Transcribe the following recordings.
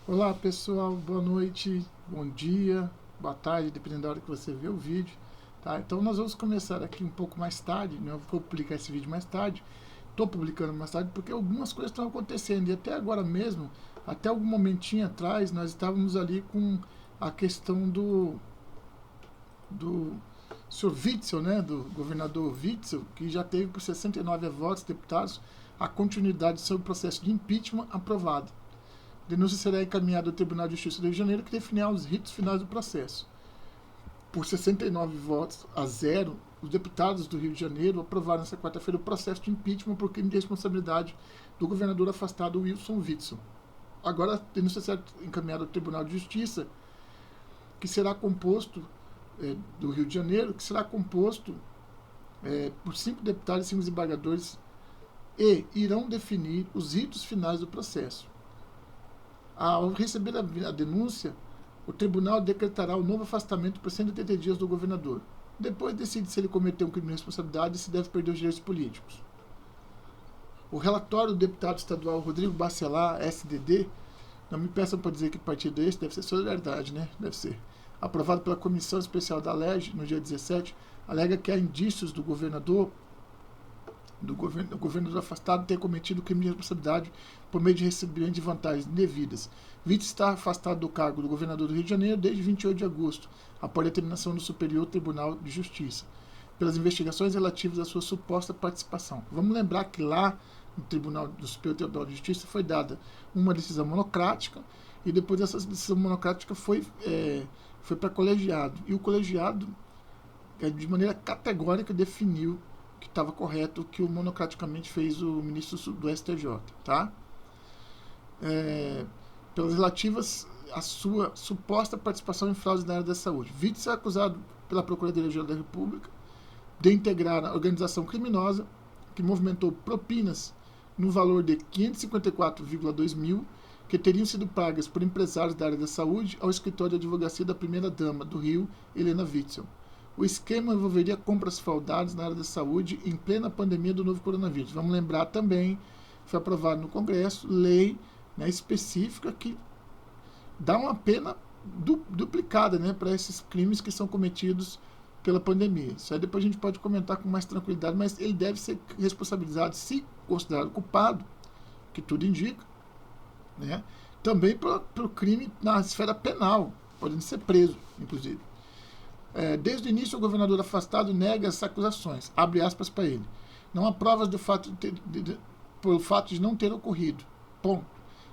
Olá pessoal, boa noite, bom dia, boa tarde, dependendo da hora que você vê o vídeo. Tá? Então nós vamos começar aqui um pouco mais tarde, né? Eu vou publicar esse vídeo mais tarde. Estou publicando mais tarde porque algumas coisas estão acontecendo. E até agora mesmo, até algum momentinho atrás, nós estávamos ali com a questão do Sr. Witzel, né? Do governador Witzel, que já teve por 69 votos deputados a continuidade do seu processo de impeachment aprovado. A denúncia será encaminhada ao Tribunal de Justiça do Rio de Janeiro, que definirá os ritos finais do processo. Por 69 votos a 0, os deputados do Rio de Janeiro aprovaram nesta quarta-feira o processo de impeachment por crime de responsabilidade do governador afastado Wilson Witzel. Agora a denúncia será encaminhada ao Tribunal de Justiça, que será composto do Rio de Janeiro, que será composto por 5 deputados e 5 desembargadores e irão definir os ritos finais do processo. Ao receber a denúncia, o tribunal decretará o novo afastamento por 180 dias do governador. Depois decide se ele cometeu um crime de responsabilidade e se deve perder os direitos políticos. O relatório do deputado estadual Rodrigo Bacelar, SDD, não me peçam para dizer que partido é esse, deve ser Solidariedade, né? Deve ser. Aprovado pela Comissão Especial da LERJ no dia 17, alega que há indícios do governador afastado ter cometido crime de responsabilidade por meio de recebimento de vantagens indevidas. Witzel está afastado do cargo do governador do Rio de Janeiro desde 28 de agosto, após a determinação do Superior Tribunal de Justiça, pelas investigações relativas à sua suposta participação. Vamos lembrar que lá no Tribunal do Superior Tribunal de Justiça foi dada uma decisão monocrática e depois dessa decisão monocrática foi para colegiado. E o colegiado, de maneira categórica, definiu que estava correto o que o monocraticamente fez o ministro do STJ, tá? Pelas relativas à sua suposta participação em fraudes na área da saúde. Witzel é acusado pela Procuradoria-Geral da República de integrar a organização criminosa que movimentou propinas no valor de 554,2 mil que teriam sido pagas por empresários da área da saúde ao escritório de advocacia da primeira-dama do Rio, Helena Witzel. O esquema envolveria compras fraudadas na área da saúde em plena pandemia do novo coronavírus. Vamos lembrar também, foi aprovado no Congresso, lei específica que dá uma pena duplicada, né, para esses crimes que são cometidos pela pandemia. Isso aí depois a gente pode comentar com mais tranquilidade, mas ele deve ser responsabilizado, se considerado culpado, que tudo indica, né, também pelo crime na esfera penal, podendo ser preso, inclusive. Desde o início, o governador afastado nega as acusações. Abre aspas para ele. Não há provas do fato pelo fato de não ter ocorrido. Ponto.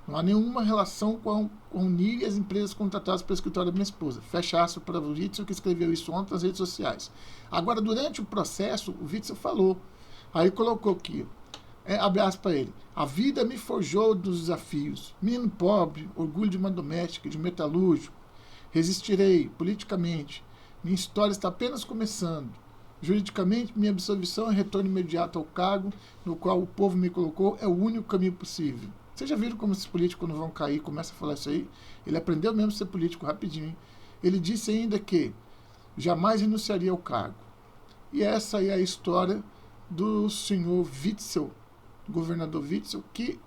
Não há nenhuma relação com o NIR e as empresas contratadas pelo escritório da minha esposa. Fecha aspas para o Witzel, que escreveu isso ontem nas redes sociais. Agora, durante o processo, o Witzel falou. Aí colocou aqui, abre aspas para ele. A vida me forjou dos desafios. Menino pobre, orgulho de uma doméstica, de um metalúrgico. Resistirei politicamente. Minha história está apenas começando. Juridicamente, minha absolvição e retorno imediato ao cargo no qual o povo me colocou é o único caminho possível. Vocês já viram como esses políticos, quando vão cair, começam a falar isso aí? Ele aprendeu mesmo a ser político rapidinho. Hein? Ele disse ainda que jamais renunciaria ao cargo. E essa é a história do senhor Witzel, governador Witzel, que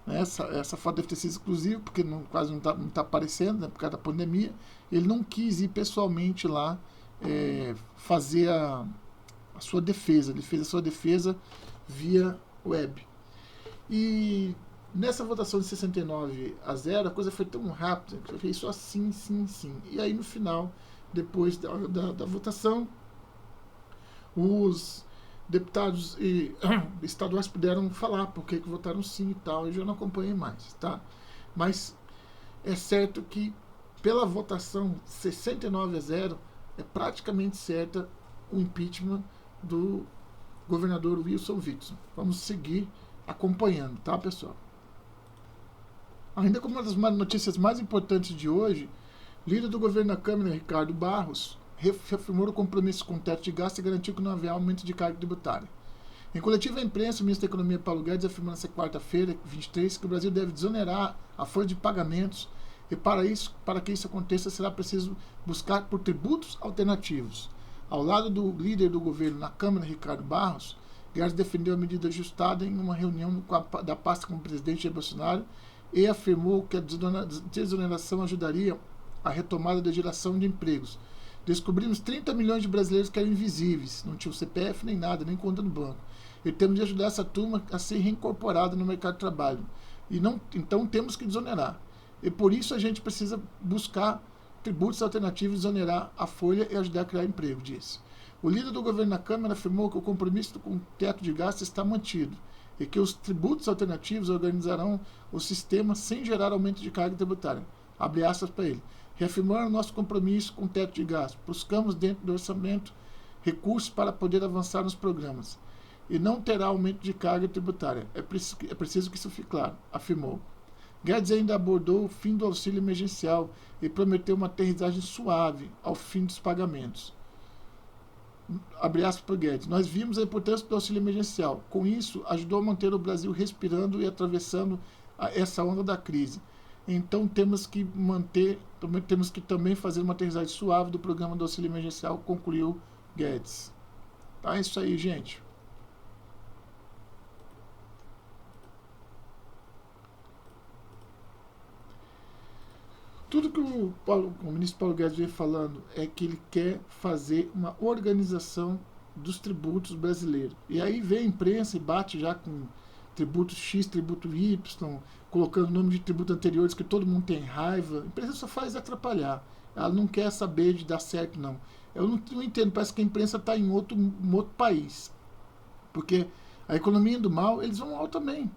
essa foto deve ter sido exclusiva, porque quase não está aparecendo, né, por causa da pandemia. Ele não quis ir pessoalmente lá fazer a sua defesa. Ele fez a sua defesa via web. E nessa votação de 69 a 0, a coisa foi tão rápida que eu fiz só sim, sim, sim. E aí no final, depois da votação, os deputados e estaduais puderam falar porque que votaram sim e tal. Eu já não acompanhei mais, tá? Mas é certo que pela votação 69 a 0 é praticamente certa o impeachment do governador Wilson Witzel. Vamos seguir acompanhando, tá, pessoal? Ainda como uma das notícias mais importantes de hoje, líder do governo da Câmara, Ricardo Barros, reafirmou o compromisso com o teto de gasto e garantiu que não haverá aumento de carga tributária. Em coletiva à imprensa, o ministro da Economia, Paulo Guedes, afirmou nesta quarta-feira, 23, que o Brasil deve desonerar a folha de pagamentos e para que isso aconteça será preciso buscar por tributos alternativos. Ao lado do líder do governo na Câmara, Ricardo Barros, Guedes defendeu a medida ajustada em uma reunião da pasta com o presidente Jair Bolsonaro e afirmou que a desoneração ajudaria a retomada da geração de empregos. Descobrimos 30 milhões de brasileiros que eram invisíveis, não tinham CPF nem nada, nem conta no banco. E temos de ajudar essa turma a ser reincorporada no mercado de trabalho. Então temos que desonerar. E por isso a gente precisa buscar tributos alternativos, desonerar a folha e ajudar a criar emprego, disse. O líder do governo na Câmara afirmou que o compromisso com o teto de gastos está mantido e que os tributos alternativos organizarão o sistema sem gerar aumento de carga tributária. Abre aspas para ele. Reafirmando nosso compromisso com o teto de gastos, buscamos dentro do orçamento recursos para poder avançar nos programas. E não terá aumento de carga tributária. É preciso que isso fique claro, afirmou. Guedes ainda abordou o fim do auxílio emergencial e prometeu uma aterrissagem suave ao fim dos pagamentos. Abre aspas para Guedes. Nós vimos a importância do auxílio emergencial. Com isso, ajudou a manter o Brasil respirando e atravessando essa onda da crise. Então temos que também fazer uma aterrissagem suave do programa do auxílio emergencial, concluiu Guedes. Tá, é isso aí, gente. Tudo que o ministro Paulo Guedes vem falando é que ele quer fazer uma organização dos tributos brasileiros. E aí vem a imprensa e bate já com tributo X, tributo Y, colocando o nome de tributo anteriores que todo mundo tem raiva. A imprensa só faz atrapalhar. Ela não quer saber de dar certo, não. Eu não entendo, parece que a imprensa está em outro país. Porque a economia indo mal, eles vão mal também.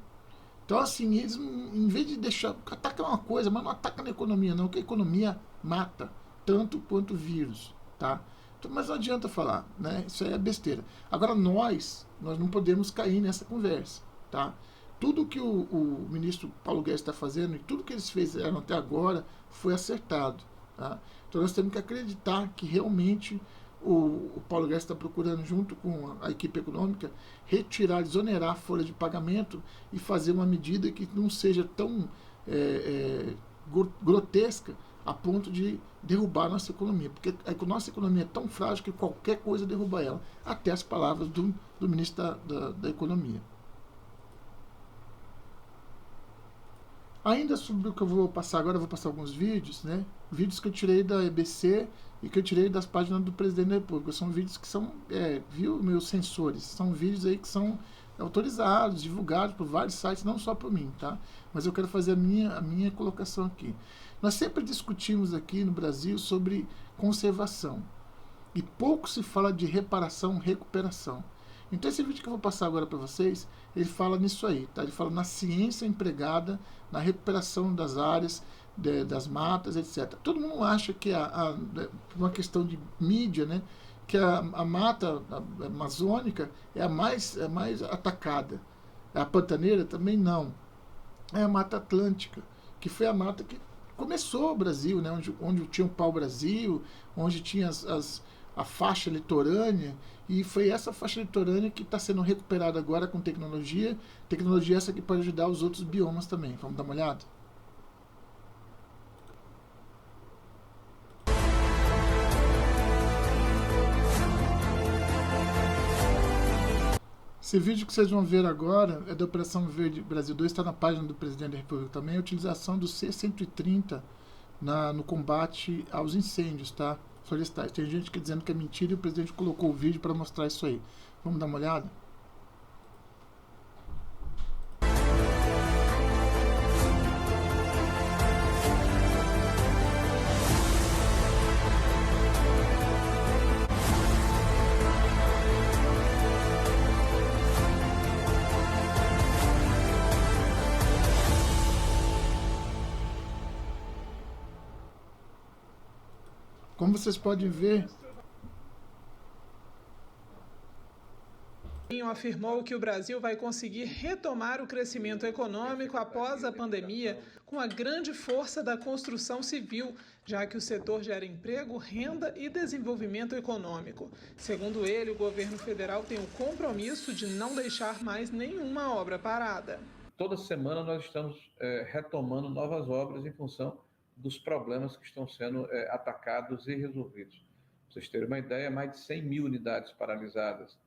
Então, assim, eles, em vez de deixar. Atacam uma coisa, mas não atacam na economia, não, porque a economia mata, tanto quanto o vírus. Tá? Então, mas não adianta falar, né? Isso aí é besteira. Agora, nós não podemos cair nessa conversa. Tá? Tudo que o ministro Paulo Guedes está fazendo e tudo que eles fizeram até agora foi acertado. Tá? Então, nós temos que acreditar que realmente o Paulo Guedes está procurando, junto com a equipe econômica, retirar, desonerar a folha de pagamento e fazer uma medida que não seja tão grotesca a ponto de derrubar a nossa economia. Porque a nossa economia é tão frágil que qualquer coisa derruba ela, até as palavras do ministro da Economia. Ainda sobre o que eu vou passar agora, eu vou passar alguns vídeos, né? Vídeos que eu tirei da EBC e que eu tirei das páginas do presidente da República. São vídeos que são, viu, meus sensores, são vídeos aí que são autorizados, divulgados por vários sites, não só por mim, tá? Mas eu quero fazer a minha colocação aqui. Nós sempre discutimos aqui no Brasil sobre conservação e pouco se fala de reparação, recuperação. Então esse vídeo que eu vou passar agora para vocês, ele fala nisso aí, tá? Ele fala na ciência empregada, na recuperação das áreas, das matas, etc. Todo mundo acha que uma questão de mídia, né, que a mata amazônica é a mais atacada. A pantaneira também não. É a Mata Atlântica, que foi a mata que começou o Brasil, né, onde tinha o pau-brasil, onde tinha a faixa litorânea, e foi essa faixa litorânea que está sendo recuperada agora com tecnologia essa que pode ajudar os outros biomas também. Vamos dar uma olhada? Esse vídeo que vocês vão ver agora é da Operação Verde Brasil 2, está na página do presidente da República também, a utilização do C-130 no combate aos incêndios, tá? Florestais. Tem gente que dizendo que é mentira e o presidente colocou o vídeo para mostrar isso aí. Vamos dar uma olhada? Como vocês podem ver, afirmou que o Brasil vai conseguir retomar o crescimento econômico após a pandemia com a grande força da construção civil, já que o setor gera emprego, renda e desenvolvimento econômico. Segundo ele, o governo federal tem o compromisso de não deixar mais nenhuma obra parada. Toda semana nós estamos retomando novas obras em função dos problemas que estão sendo atacados e resolvidos. Para vocês terem uma ideia, mais de 100 mil unidades paralisadas.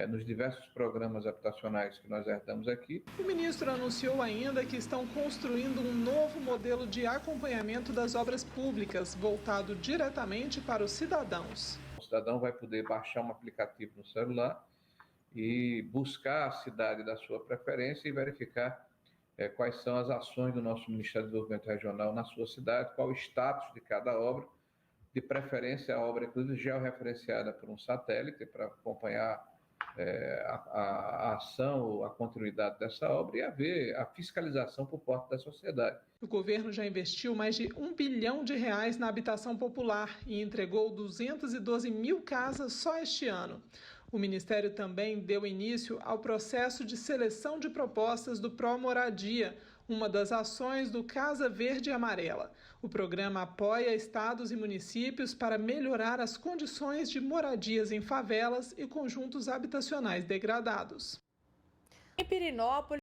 nos diversos programas habitacionais que nós herdamos aqui. O ministro anunciou ainda que estão construindo um novo modelo de acompanhamento das obras públicas, voltado diretamente para os cidadãos. O cidadão vai poder baixar um aplicativo no celular e buscar a cidade da sua preferência e verificar quais são as ações do nosso Ministério do Desenvolvimento Regional na sua cidade, qual o status de cada obra, de preferência a obra, inclusive, georreferenciada por um satélite para acompanhar a ação ou a continuidade dessa obra e haver a fiscalização por parte da sociedade. O governo já investiu mais de R$1 bilhão na habitação popular e entregou 212 mil casas só este ano. O Ministério também deu início ao processo de seleção de propostas do Pró-Moradia, uma das ações do Casa Verde e Amarela. O programa apoia estados e municípios para melhorar as condições de moradias em favelas e conjuntos habitacionais degradados. Em Pirenópolis,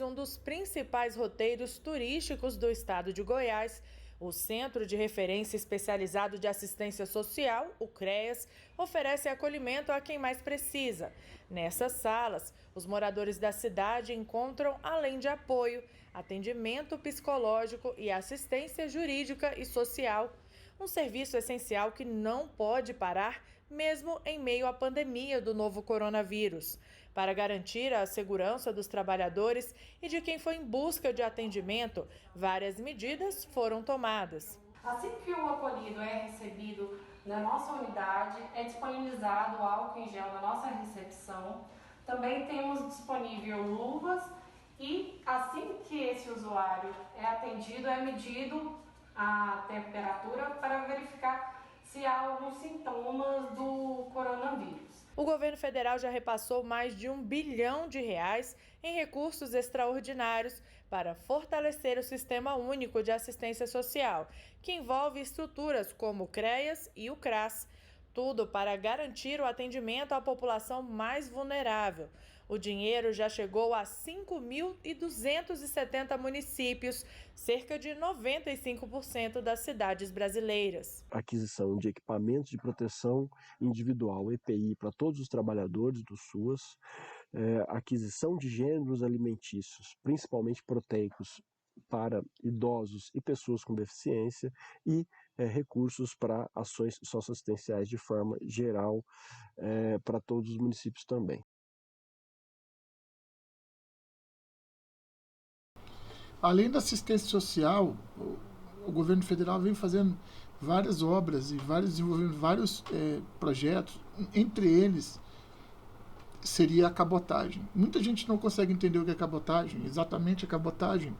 um dos principais roteiros turísticos do estado de Goiás, o Centro de Referência Especializado de Assistência Social, o CREAS, oferece acolhimento a quem mais precisa. Nessas salas, os moradores da cidade encontram, além de apoio, atendimento psicológico e assistência jurídica e social. Um serviço essencial que não pode parar, mesmo em meio à pandemia do novo coronavírus. Para garantir a segurança dos trabalhadores e de quem foi em busca de atendimento, várias medidas foram tomadas. Assim que o acolhido é recebido na nossa unidade, é disponibilizado o álcool em gel na nossa recepção. Também temos disponível luvas e assim que esse usuário é atendido, é medido a temperatura para verificar se há alguns sintomas do coronavírus. O governo federal já repassou mais de R$1 bilhão em recursos extraordinários para fortalecer o Sistema Único de Assistência Social, que envolve estruturas como o CREAS e o CRAS. Tudo para garantir o atendimento à população mais vulnerável. O dinheiro já chegou a 5.270 municípios, cerca de 95% das cidades brasileiras. Aquisição de equipamentos de proteção individual, EPI, para todos os trabalhadores do SUAS, aquisição de gêneros alimentícios, principalmente proteicos, para idosos e pessoas com deficiência e recursos para ações socioassistenciais de forma geral para todos os municípios também. Além da assistência social, o governo federal vem fazendo várias obras e desenvolvendo vários projetos, entre eles seria a cabotagem. Muita gente não consegue entender o que é cabotagem. Exatamente, a cabotagem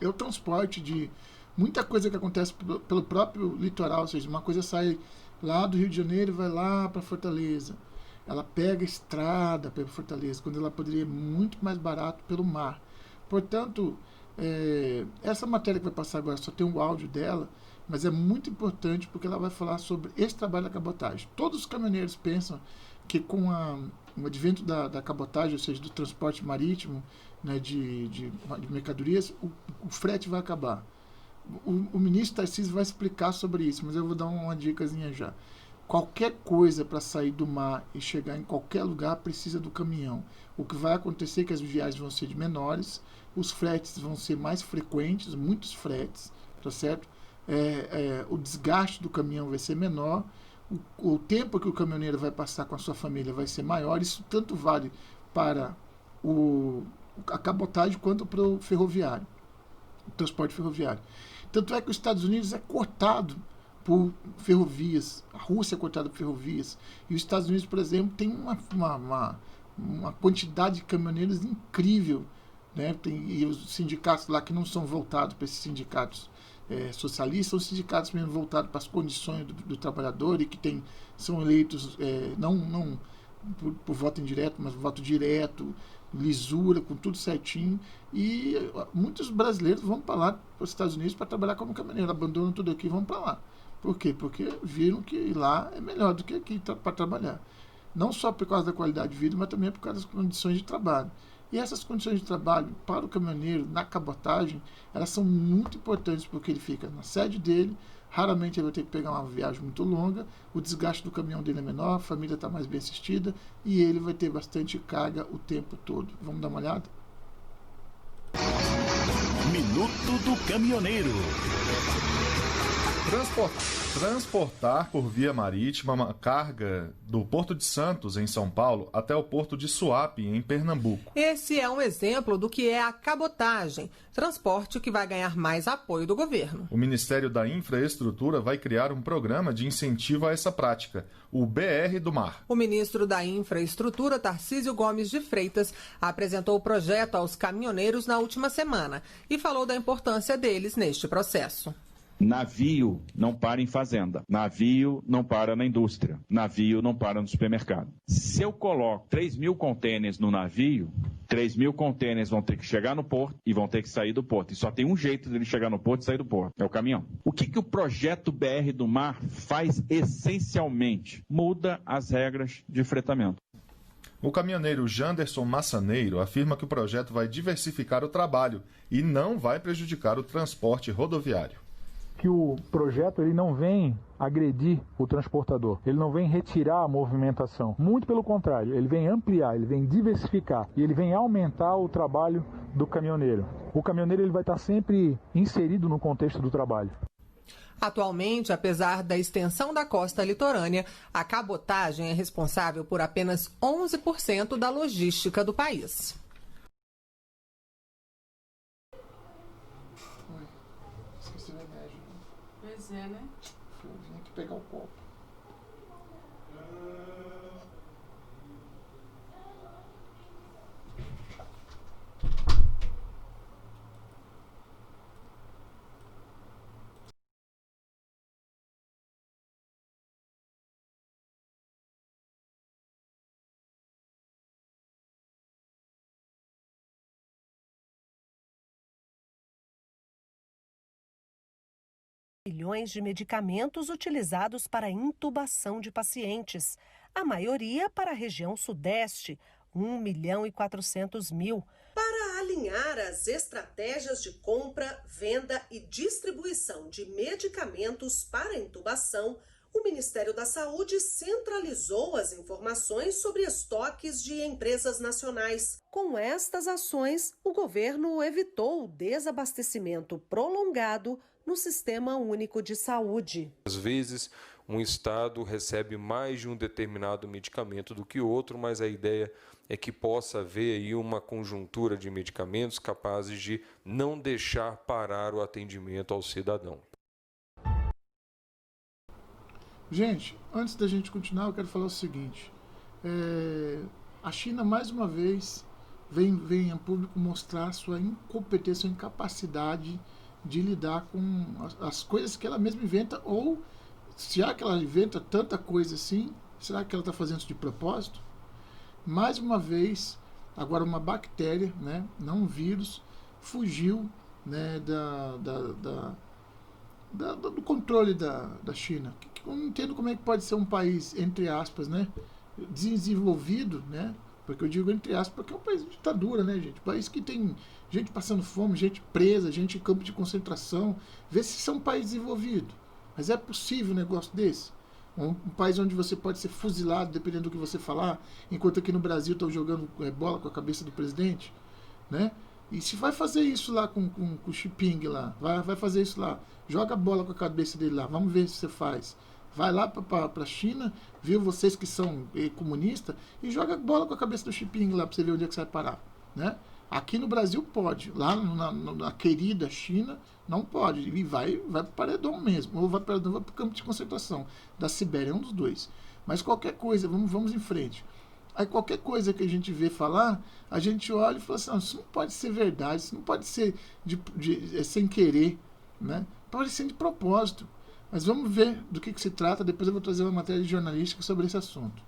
é o transporte de muita coisa que acontece pelo próprio litoral, ou seja, uma coisa sai lá do Rio de Janeiro e vai lá para Fortaleza. Ela pega a estrada para Fortaleza, quando ela poderia ir muito mais barato pelo mar. Portanto, essa matéria que vai passar agora só tem um áudio dela, mas é muito importante porque ela vai falar sobre esse trabalho da cabotagem. Todos os caminhoneiros pensam que com o advento da cabotagem, ou seja, do transporte marítimo, né, de mercadorias, o frete vai acabar. O ministro Tarcísio vai explicar sobre isso, mas eu vou dar uma dicasinha já. Qualquer coisa para sair do mar e chegar em qualquer lugar precisa do caminhão. O que vai acontecer é que as viagens vão ser menores, os fretes vão ser mais frequentes, muitos fretes, tá certo? O desgaste do caminhão vai ser menor, o tempo que o caminhoneiro vai passar com a sua família vai ser maior. Isso tanto vale para a cabotagem quanto para o ferroviário, o transporte ferroviário. Tanto é que os Estados Unidos é cortado por ferrovias, a Rússia é cortada por ferrovias, e os Estados Unidos, por exemplo, tem uma quantidade de caminhoneiros incrível, né? E os sindicatos lá que não são voltados para esses sindicatos socialistas, são sindicatos mesmo voltados para as condições do trabalhador e que são eleitos não por voto indireto, mas voto direto, lisura, com tudo certinho. E muitos brasileiros vão para lá, para os Estados Unidos, para trabalhar como caminhoneiro, abandonam tudo aqui e vão para lá. Por quê? Porque viram que lá é melhor do que aqui para trabalhar. não só por causa da qualidade de vida, mas também por causa das condições de trabalho. E essas condições de trabalho para o caminhoneiro na cabotagem, elas são muito importantes porque ele fica na sede dele, raramente ele vai ter que pegar uma viagem muito longa, o desgaste do caminhão dele é menor, a família está mais bem assistida e ele vai ter bastante carga o tempo todo. Vamos dar uma olhada? Minuto do Caminhoneiro. Transportar por via marítima uma carga do Porto de Santos, em São Paulo, até o Porto de Suape, em Pernambuco. Esse é um exemplo do que é a cabotagem, transporte que vai ganhar mais apoio do governo. O Ministério da Infraestrutura vai criar um programa de incentivo a essa prática, o BR do Mar. O ministro da Infraestrutura, Tarcísio Gomes de Freitas, apresentou o projeto aos caminhoneiros na última semana e falou da importância deles neste processo. Navio não para em fazenda, navio não para na indústria, navio não para no supermercado. Se eu coloco 3.000 contêineres no navio, 3.000 contêineres vão ter que chegar no porto e vão ter que sair do porto. E só tem um jeito de ele chegar no porto e sair do porto, é o caminhão. O que o projeto BR do Mar faz essencialmente? Muda as regras de fretamento. O caminhoneiro Janderson Massaneiro afirma que o projeto vai diversificar o trabalho e não vai prejudicar o transporte rodoviário. Que o projeto ele não vem agredir o transportador, ele não vem retirar a movimentação, muito pelo contrário, ele vem ampliar, ele vem diversificar e ele vem aumentar o trabalho do caminhoneiro. O caminhoneiro ele vai estar sempre inserido no contexto do trabalho. Atualmente, apesar da extensão da costa litorânea, a cabotagem é responsável por apenas 11% da logística do país. Pois é, né? Eu vim aqui pegar o copo. Milhões de medicamentos utilizados para intubação de pacientes, a maioria para a região sudeste, 1.400.000. Para alinhar as estratégias de compra, venda e distribuição de medicamentos para intubação, o Ministério da Saúde centralizou as informações sobre estoques de empresas nacionais. Com estas ações, o governo evitou o desabastecimento prolongado no Sistema Único de Saúde. Às vezes, um estado recebe mais de um determinado medicamento do que outro, mas a ideia é que possa haver aí uma conjuntura de medicamentos capazes de não deixar parar o atendimento ao cidadão. Gente, antes da gente continuar, eu quero falar o seguinte. A China, mais uma vez, vem a público mostrar sua incompetência, sua incapacidade de lidar com as coisas que ela mesma inventa, ou já que ela inventa tanta coisa assim, será que ela está fazendo isso de propósito? Mais uma vez, agora uma bactéria, né, não um vírus, fugiu, né, do controle da China. Eu não entendo como é que pode ser um país, entre aspas, né, desenvolvido, né, porque eu digo entre aspas, porque é um país de ditadura, né, gente? Um país que tem gente passando fome, gente presa, gente em campo de concentração. Vê se isso é um país desenvolvido. Mas é possível um negócio desse? Um país onde você pode ser fuzilado, dependendo do que você falar, enquanto aqui no Brasil estão jogando bola com a cabeça do presidente, né? E se vai fazer isso lá com o Xi Jinping lá, vai fazer isso lá, joga a bola com a cabeça dele lá, vamos ver se você faz. Vai lá para a China, viu vocês que são comunistas, e joga a bola com a cabeça do Xi Jinping lá para você ver onde é que você vai parar, né? Aqui no Brasil pode, lá na querida China não pode, ele vai para o paredão mesmo, ou vai para o campo de concentração da Sibéria, é um dos dois. Mas qualquer coisa, vamos em frente. Aí qualquer coisa que a gente vê falar, a gente olha e fala assim, não, isso não pode ser verdade, isso não pode ser sem querer, né? Pode ser de propósito. Mas vamos ver do que se trata, depois eu vou trazer uma matéria de jornalística sobre esse assunto.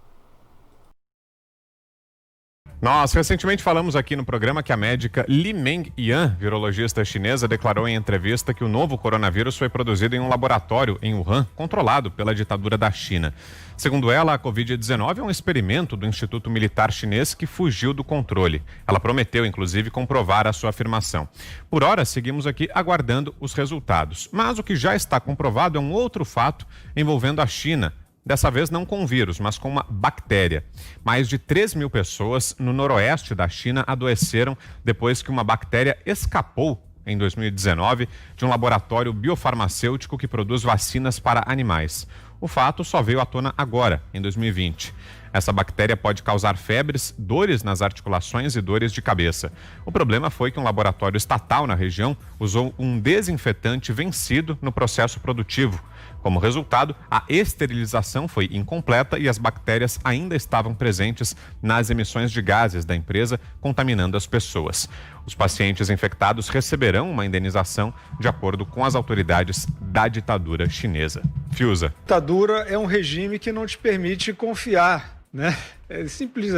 Nós recentemente falamos aqui no programa que a médica Li Meng Yan, virologista chinesa, declarou em entrevista que o novo coronavírus foi produzido em um laboratório em Wuhan, controlado pela ditadura da China. Segundo ela, a Covid-19 é um experimento do Instituto Militar Chinês que fugiu do controle. Ela prometeu, inclusive, comprovar a sua afirmação. Por hora, seguimos aqui aguardando os resultados. Mas o que já está comprovado é um outro fato envolvendo a China. Dessa vez não com vírus, mas com uma bactéria. Mais de 3 mil pessoas no noroeste da China adoeceram depois que uma bactéria escapou em 2019 de um laboratório biofarmacêutico que produz vacinas para animais. O fato só veio à tona agora, em 2020. Essa bactéria pode causar febres, dores nas articulações e dores de cabeça. O problema foi que um laboratório estatal na região usou um desinfetante vencido no processo produtivo. Como resultado, a esterilização foi incompleta e as bactérias ainda estavam presentes nas emissões de gases da empresa, contaminando as pessoas. Os pacientes infectados receberão uma indenização de acordo com as autoridades da ditadura chinesa. Fiuza. Ditadura é um regime que não te permite confiar, né? É simples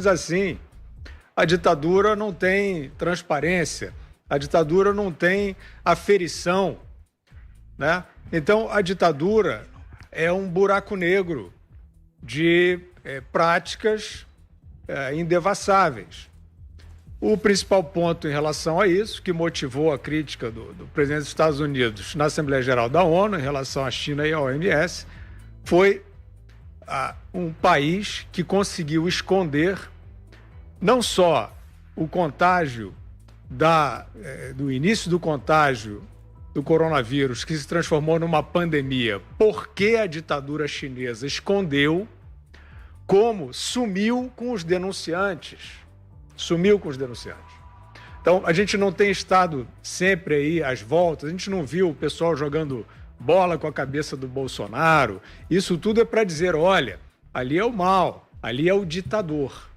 assim. A ditadura não tem transparência, a ditadura não tem aferição, né? Então, a ditadura é um buraco negro de práticas indevassáveis. O principal ponto em relação a isso, que motivou a crítica do presidente dos Estados Unidos na Assembleia Geral da ONU em relação à China e à OMS, foi um país que conseguiu esconder não só o contágio do início do contágio do coronavírus, que se transformou numa pandemia, porque a ditadura chinesa escondeu, como sumiu com os denunciantes. Então, a gente não tem estado sempre aí às voltas, a gente não viu o pessoal jogando bola com a cabeça do Bolsonaro. Isso tudo é para dizer, olha, ali é o mal, ali é o ditador,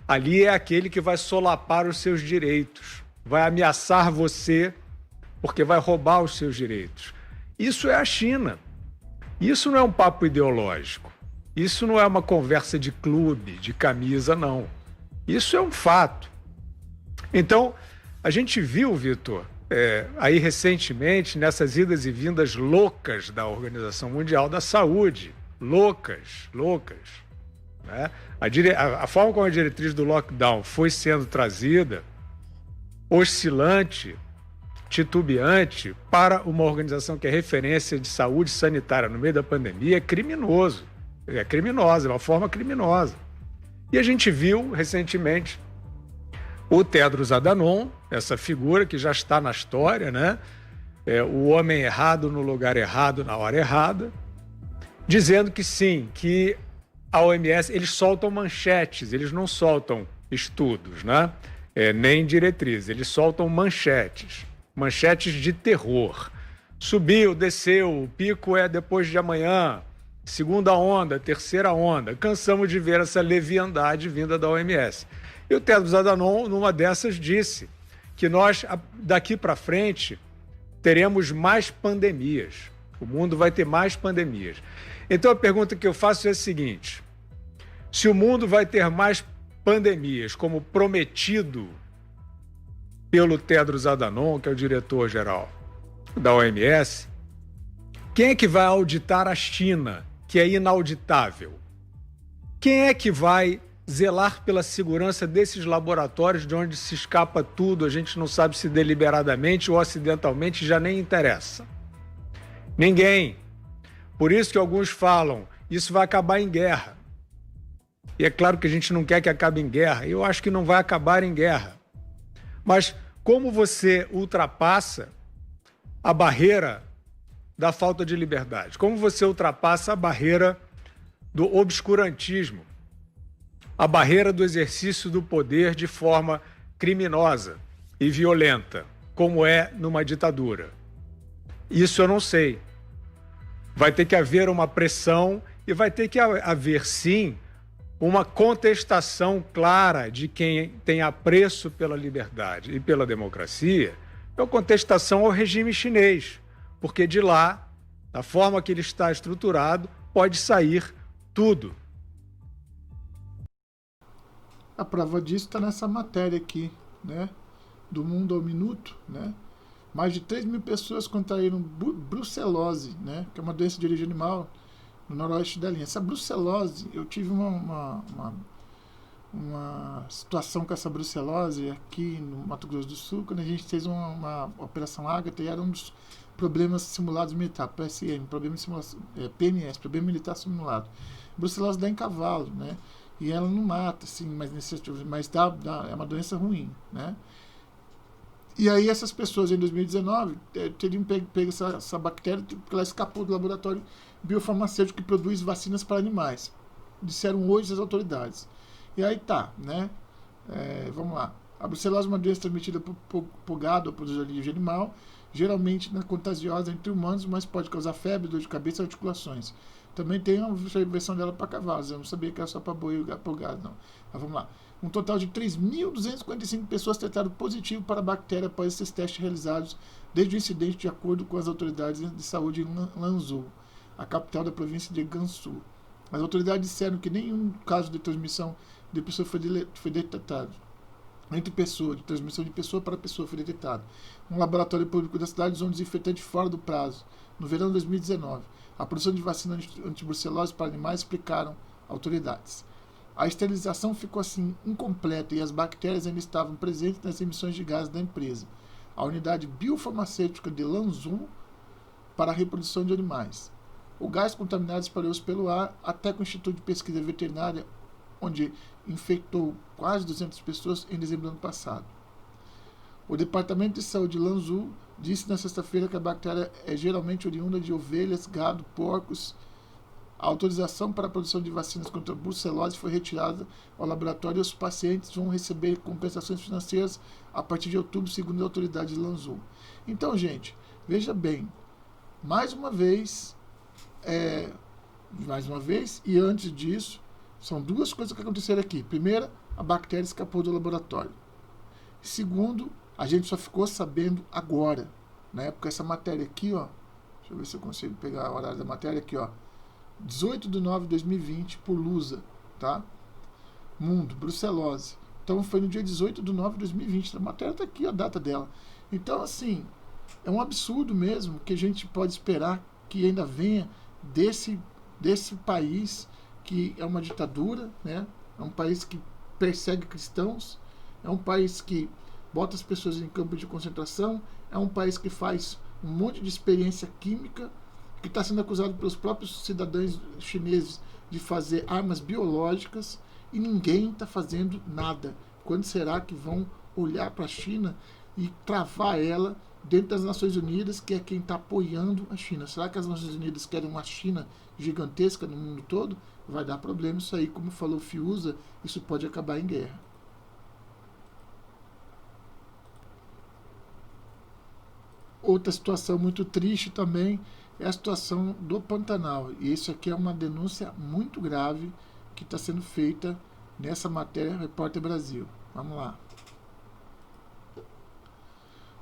ali é aquele que vai solapar os seus direitos, vai ameaçar você porque vai roubar os seus direitos. Isso é a China. Isso não é um papo ideológico. Isso não é uma conversa de clube, de camisa, não. Isso é um fato. Então, a gente viu, Vitor, aí recentemente, nessas idas e vindas loucas da Organização Mundial da Saúde, loucas, né? A forma como a diretriz do lockdown foi sendo trazida, oscilante, titubeante, para uma organização que é referência de saúde sanitária no meio da pandemia, é criminoso. É criminosa, é uma forma criminosa. E a gente viu recentemente o Tedros Adhanom, essa figura que já está na história, né? O homem errado no lugar errado, na hora errada, dizendo que sim, que a OMS, eles soltam manchetes, eles não soltam estudos, né? Nem diretrizes, eles soltam manchetes de terror. Subiu, desceu, o pico é depois de amanhã, segunda onda, terceira onda. Cansamos de ver essa leviandade vinda da OMS. E o Tedros Adhanom, numa dessas, disse que nós, daqui para frente, teremos mais pandemias. O mundo vai ter mais pandemias. Então, a pergunta que eu faço é a seguinte: se o mundo vai ter mais pandemias, como prometido pelo Tedros Adhanom, que é o diretor-geral da OMS, quem é que vai auditar a China, que é inauditável? Quem é que vai zelar pela segurança desses laboratórios de onde se escapa tudo, a gente não sabe se deliberadamente ou acidentalmente, já nem interessa? Ninguém. Por isso que alguns falam, isso vai acabar em guerra. E é claro que a gente não quer que acabe em guerra, eu acho que não vai acabar em guerra. Mas como você ultrapassa a barreira da falta de liberdade? Como você ultrapassa a barreira do obscurantismo? A barreira do exercício do poder de forma criminosa e violenta, como é numa ditadura? Isso eu não sei. Vai ter que haver uma pressão e vai ter que haver, sim, uma contestação clara de quem tem apreço pela liberdade e pela democracia, é uma contestação ao regime chinês, porque de lá, da forma que ele está estruturado, pode sair tudo. A prova disso está nessa matéria aqui, né? Do Mundo ao Minuto, né? Mais de 3 mil pessoas contraíram brucelose, né? Que é uma doença de origem animal no noroeste da linha. Essa brucelose, eu tive uma situação com essa brucelose aqui no Mato Grosso do Sul, quando a gente fez uma Operação Ágata, e era um dos problemas simulados militar, PSM, PMS, problema militar simulado. Brucelose dá em cavalo, né? E ela não mata, assim, mas é uma doença ruim, né? E aí essas pessoas em 2019 teriam pego essa bactéria porque ela escapou do laboratório biofarmacêutico que produz vacinas para animais. Disseram hoje as autoridades. E aí tá, né? Vamos lá. A brucelose é uma doença transmitida por gado ou por origem animal, geralmente contagiosa entre humanos, mas pode causar febre, dor de cabeça e articulações. Também tem uma versão dela para cavalos. Eu não sabia que era só para boi e por gado, não. Mas vamos lá. Um total de 3.245 pessoas testaram positivo para a bactéria após esses testes realizados desde o incidente, de acordo com as autoridades de saúde em Lanzhou, a capital da província de Gansu. As autoridades disseram que nenhum caso de transmissão de pessoa foi detectado. Entre pessoas, de transmissão de pessoa para pessoa foi detectado. Um laboratório público da cidade usou um desinfetante fora do prazo, no verão de 2019. A produção de vacina antibrucelose para animais, explicaram autoridades. A esterilização ficou assim incompleta e as bactérias ainda estavam presentes nas emissões de gases da empresa, a unidade biofarmacêutica de Lanzhou, para a reprodução de animais. O gás contaminado espalhou-se pelo ar até que o Instituto de Pesquisa Veterinária, onde infectou quase 200 pessoas em dezembro do ano passado. O Departamento de Saúde de Lanzhou disse na sexta-feira que a bactéria é geralmente oriunda de ovelhas, gado, porcos. A autorização para a produção de vacinas contra a brucelose foi retirada ao laboratório e os pacientes vão receber compensações financeiras a partir de outubro, segundo a autoridade de Lanzhou. Então, gente, veja bem, mais uma vez, e antes disso, são duas coisas que aconteceram aqui. Primeiro, a bactéria escapou do laboratório. Segundo, a gente só ficou sabendo agora, né? Porque essa matéria aqui, ó, deixa eu ver se eu consigo pegar o horário da matéria aqui, ó. 18 de 9 de 2020, por Lusa, tá? Mundo, brucelose. Então foi no dia 18 de 9 de 2020. A matéria está aqui, a data dela. Então, assim, é um absurdo mesmo que a gente pode esperar que ainda venha desse país que é uma ditadura, né? É um país que persegue cristãos, é um país que bota as pessoas em campo de concentração, é um país que faz um monte de experiência química, que está sendo acusado pelos próprios cidadãos chineses de fazer armas biológicas, e ninguém está fazendo nada. Quando será que vão olhar para a China e travar ela dentro das Nações Unidas, que é quem está apoiando a China? Será que as Nações Unidas querem uma China gigantesca no mundo todo? Vai dar problema isso aí, como falou o Fiuza, isso pode acabar em guerra. Outra situação muito triste também é a situação do Pantanal. E isso aqui é uma denúncia muito grave que está sendo feita nessa matéria Repórter Brasil. Vamos lá.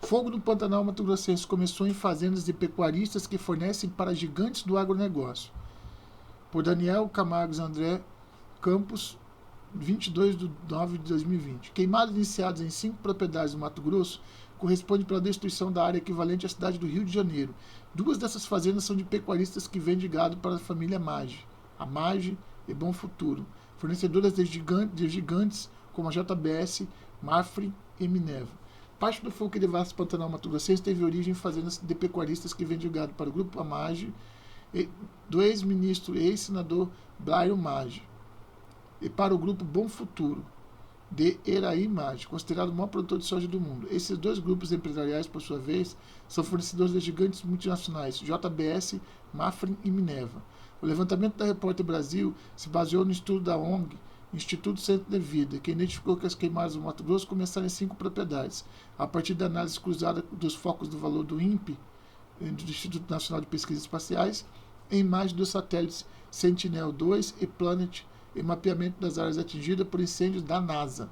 Fogo no Pantanal Mato Grossense começou em fazendas de pecuaristas que fornecem para gigantes do agronegócio. Por Daniel Camargos André Campos, 22 de 9 de 2020. Queimadas iniciadas em 5 propriedades do Mato Grosso corresponde pela destruição da área equivalente à cidade do Rio de Janeiro. 2 dessas fazendas são de pecuaristas que vendem gado para a família Maggi, a Maggi e Bom Futuro, fornecedoras de gigantes como a JBS, Mafre e Minerva. Parte do fogo que devasta o Pantanal Mato Grossense teve origem em fazendas de pecuaristas que vendem gado para o grupo Amaggi, do ex-ministro e ex-senador Blairo Maggi, e para o grupo Bom Futuro, de Eraí Maggi, considerado o maior produtor de soja do mundo. Esses 2 grupos empresariais, por sua vez, são fornecedores de gigantes multinacionais, JBS, Mafre e Minerva. O levantamento da Repórter Brasil se baseou no estudo da ONG Instituto Centro de Vida, que identificou que as queimadas do Mato Grosso começaram em 5 propriedades, a partir da análise cruzada dos focos do valor do INPE, do Instituto Nacional de Pesquisas Espaciais, em imagem dos satélites Sentinel-2 e Planet, e mapeamento das áreas atingidas por incêndios da NASA.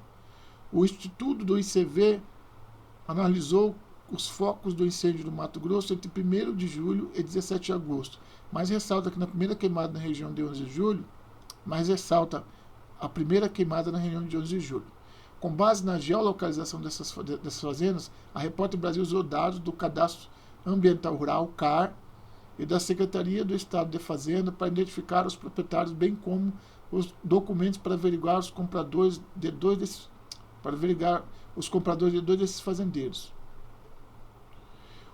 O Instituto do ICV analisou os focos do incêndio do Mato Grosso entre 1º de julho e 17 de agosto, mas ressalta que na primeira queimada na região de 11 de julho, mas ressalta a primeira queimada na reunião de 11 de julho. Com base na geolocalização dessas fazendas, a Repórter Brasil usou dados do Cadastro Ambiental Rural, CAR, e da Secretaria do Estado de Fazenda para identificar os proprietários, bem como os documentos para averiguar os compradores de dois desses fazendeiros.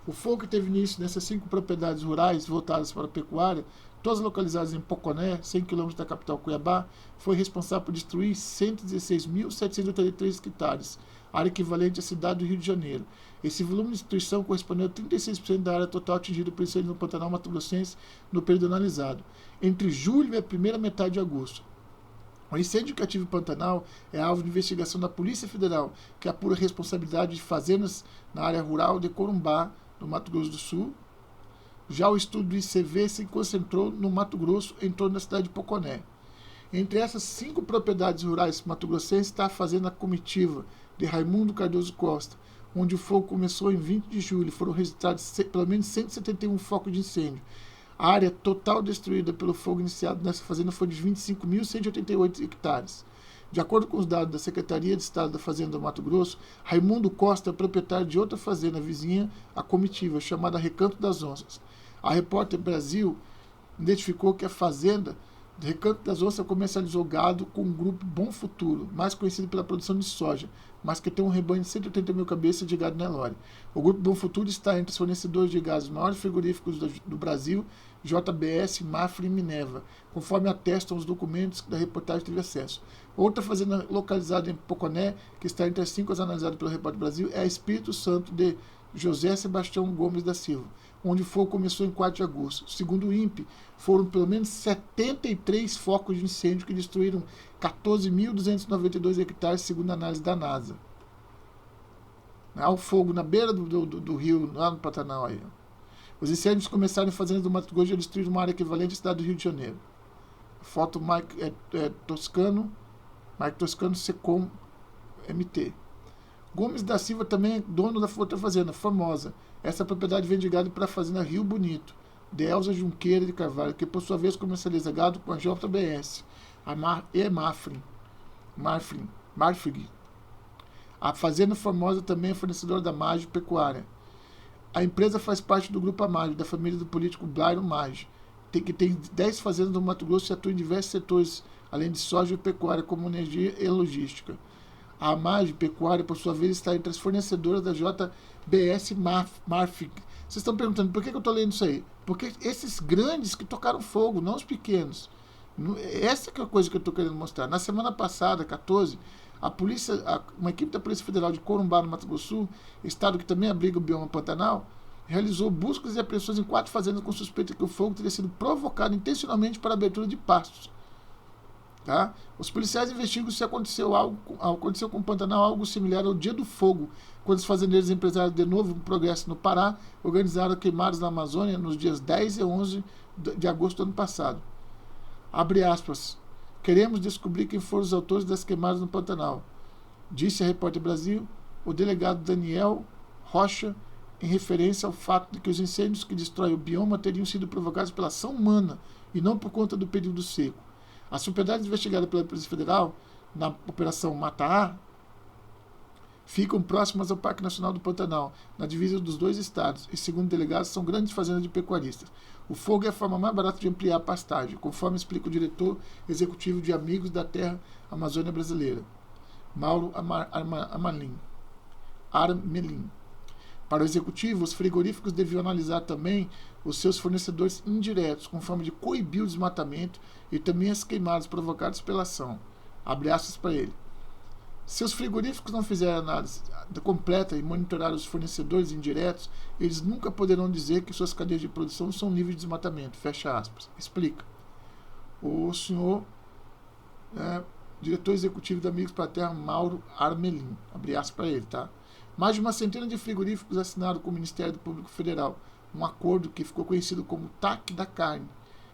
O fogo que teve início nessas 5 propriedades rurais voltadas para a pecuária, todas localizadas em Poconé, 100 km da capital Cuiabá, foi responsável por destruir 116.783 hectares, área equivalente à cidade do Rio de Janeiro. Esse volume de destruição correspondeu a 36% da área total atingida por incêndio no Pantanal Mato Grossense no período analisado, entre julho e a primeira metade de agosto. O incêndio que atinge o Pantanal é alvo de investigação da Polícia Federal, que apura a responsabilidade de fazendas na área rural de Corumbá, no Mato Grosso do Sul. Já o estudo do ICV se concentrou no Mato Grosso, em torno da cidade de Poconé. Entre essas 5 propriedades rurais mato-grossenses está a Fazenda Comitiva, de Raimundo Cardoso Costa, onde o fogo começou em 20 de julho. Foram registrados pelo menos 171 focos de incêndio. A área total destruída pelo fogo iniciado nessa fazenda foi de 25.188 hectares. De acordo com os dados da Secretaria de Estado da Fazenda do Mato Grosso, Raimundo Costa é proprietário de outra fazenda vizinha à Comitiva, chamada Recanto das Onças. A Repórter Brasil identificou que a fazenda de Recanto das Onças comercializou gado com o grupo Bom Futuro, mais conhecido pela produção de soja, mas que tem um rebanho de 180 mil cabeças de gado Nelore. O grupo Bom Futuro está entre os fornecedores de gás maiores frigoríficos do Brasil, JBS, Mafra e Minerva, conforme atestam os documentos que da reportagem teve acesso. Outra fazenda localizada em Poconé, que está entre as 5 analisadas pela Repórter Brasil, é a Espírito Santo de José Sebastião Gomes da Silva, onde o fogo começou em 4 de agosto. Segundo o INPE, foram pelo menos 73 focos de incêndio que destruíram 14.292 hectares, segundo a análise da NASA. Há o fogo na beira do rio, lá no Pantanal. Aí. Os incêndios começaram em fazendas do Mato Grosso e destruíram uma área equivalente à cidade do Rio de Janeiro. Foto Mike Toscano Secom MT. Gomes da Silva também é dono da outra fazenda, Formosa. Essa propriedade vende gado para a fazenda Rio Bonito, de Elza Junqueira de Carvalho, que por sua vez comercializa gado com a JBS, e Marfrig. A fazenda Formosa também é fornecedora da Maggi Pecuária. A empresa faz parte do grupo Amaggi, da família do político Blairo Maggi, que tem 10 fazendas no Mato Grosso e atua em diversos setores, além de soja e pecuária, como energia e logística. A Amaggi Pecuária, por sua vez, está entre as fornecedoras da JBS Marfrig. Vocês estão perguntando por que eu estou lendo isso aí? Porque esses grandes que tocaram fogo, não os pequenos. Essa que é a coisa que eu estou querendo mostrar. Na semana passada, 14, uma equipe da Polícia Federal de Corumbá, no Mato Grosso do Sul, estado que também abriga o bioma Pantanal, realizou buscas e apreensões em 4 fazendas com suspeita que o fogo teria sido provocado intencionalmente para a abertura de pastos. Tá? Os policiais investigam se aconteceu com o Pantanal algo similar ao Dia do Fogo, quando os fazendeiros e empresários de Novo Progresso, no Pará, organizaram queimadas na Amazônia nos dias 10 e 11 de agosto do ano passado. Abre aspas. Queremos descobrir quem foram os autores das queimadas no Pantanal, disse a Repórter Brasil, o delegado Daniel Rocha, em referência ao fato de que os incêndios que destroem o bioma teriam sido provocados pela ação humana e não por conta do período seco. As propriedades investigadas pela Polícia Federal na Operação Mata-A ficam próximas ao Parque Nacional do Pantanal, na divisa dos 2 estados, e, segundo delegados, são grandes fazendas de pecuaristas. O fogo é a forma mais barata de ampliar a pastagem, conforme explica o diretor executivo de Amigos da Terra Amazônia Brasileira, Mauro Armelin. Para o executivo, os frigoríficos deviam analisar também os seus fornecedores indiretos, com forma de coibir o desmatamento e também as queimadas provocadas pela ação. Abre aspas para ele. Se os frigoríficos não fizerem análise completa e monitorar os fornecedores indiretos, eles nunca poderão dizer que suas cadeias de produção são livres de desmatamento. Fecha aspas. Explica. O senhor diretor executivo da Amigos para a Terra, Mauro Armelin. Abre aspas para ele, tá? Mais de uma centena de frigoríficos assinaram com o Ministério Público Federal um acordo que ficou conhecido como TAC da Carne,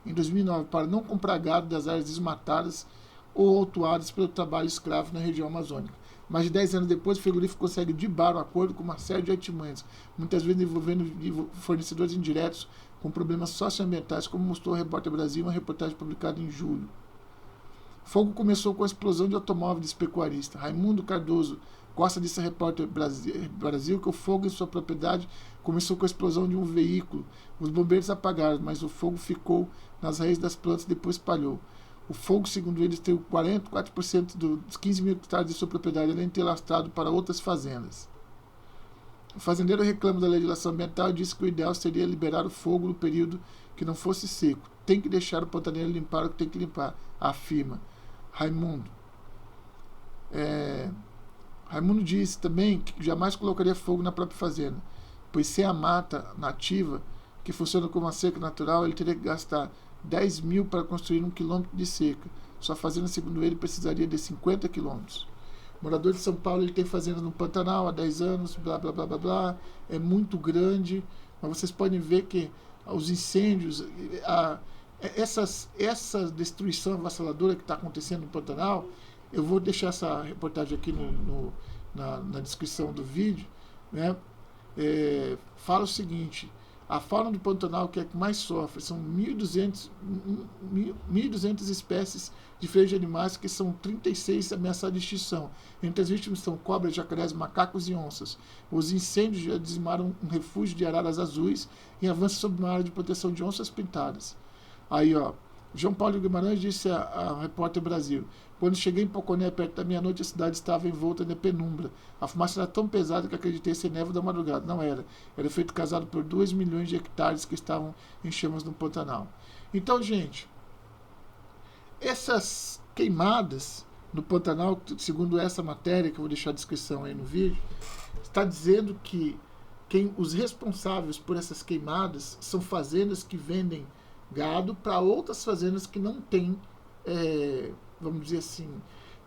em 2009, para não comprar gado das áreas desmatadas ou autuadas pelo trabalho escravo na região amazônica. Mais de 10 anos depois, o frigorífico consegue dibar o acordo com uma série de artimanhas, muitas vezes envolvendo fornecedores indiretos com problemas socioambientais, como mostrou o Repórter Brasil em uma reportagem publicada em julho. O fogo começou com a explosão de automóveis pecuaristas. Raimundo Cardoso Costa disse a Repórter Brasil que o fogo em sua propriedade começou com a explosão de um veículo. Os bombeiros apagaram, mas o fogo ficou nas raízes das plantas e depois espalhou. O fogo, segundo eles, tem 44% dos 15 mil hectares de sua propriedade, além de ter lastrado para outras fazendas. O fazendeiro reclama da legislação ambiental e disse que o ideal seria liberar o fogo no período que não fosse seco. Tem que deixar o pantaneiro limpar o que tem que limpar, afirma Raimundo. Raimundo disse também que jamais colocaria fogo na própria fazenda, pois sem a mata nativa, que funciona como uma cerca natural, ele teria que gastar 10 mil para construir 1 quilômetro de cerca. Sua fazenda, segundo ele, precisaria de 50 quilômetros. Morador de São Paulo, ele tem fazenda no Pantanal há 10 anos, blá, blá, blá, blá, blá. É muito grande, mas vocês podem ver que os incêndios, essa destruição avassaladora que está acontecendo no Pantanal, eu vou deixar essa reportagem aqui na descrição do vídeo, né? Fala o seguinte: a fauna do Pantanal, que é a que mais sofre, são 1.200 espécies diferentes de animais, que são 36 ameaçadas de extinção. Entre as vítimas estão cobras, jacarés, macacos e onças. Os incêndios já dizimaram um refúgio de araras azuis em avanço sobre uma área de proteção de onças pintadas. Aí, ó, João Paulo Guimarães disse a Repórter Brasil: quando cheguei em Poconé, perto da meia-noite, a cidade estava envolta na penumbra. A fumaça era tão pesada que acreditei ser névoa da madrugada. Não era. Era efeito causado por 2 milhões de hectares que estavam em chamas no Pantanal. Então, gente, essas queimadas no Pantanal, segundo essa matéria, que eu vou deixar a descrição aí no vídeo, está dizendo que os responsáveis por essas queimadas são fazendas que vendem gado para outras fazendas que não têm, vamos dizer assim,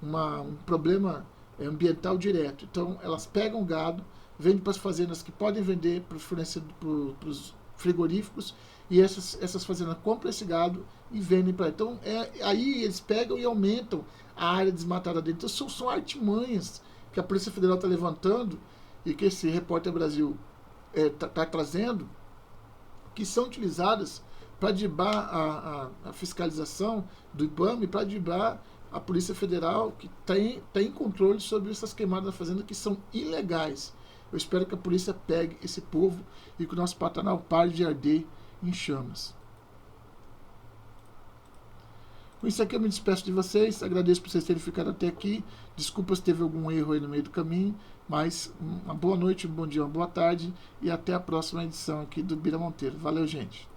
um problema ambiental direto. Então, elas pegam o gado, vendem para as fazendas que podem vender para os frigoríficos, e essas fazendas compram esse gado e vendem para. Então, aí eles pegam e aumentam a área desmatada dentro. Então, são artimanhas que a Polícia Federal está levantando e que esse Repórter Brasil está trazendo, que são utilizadas para driblar a fiscalização do IBAMA e para driblar a Polícia Federal, que tem controle sobre essas queimadas na fazenda que são ilegais. Eu espero que a polícia pegue esse povo e que o nosso Pantanal pare de arder em chamas. Com isso aqui eu me despeço de vocês, agradeço por vocês terem ficado até aqui, desculpa se teve algum erro aí no meio do caminho, mas uma boa noite, um bom dia, uma boa tarde e até a próxima edição aqui do Bira Monteiro. Valeu, gente!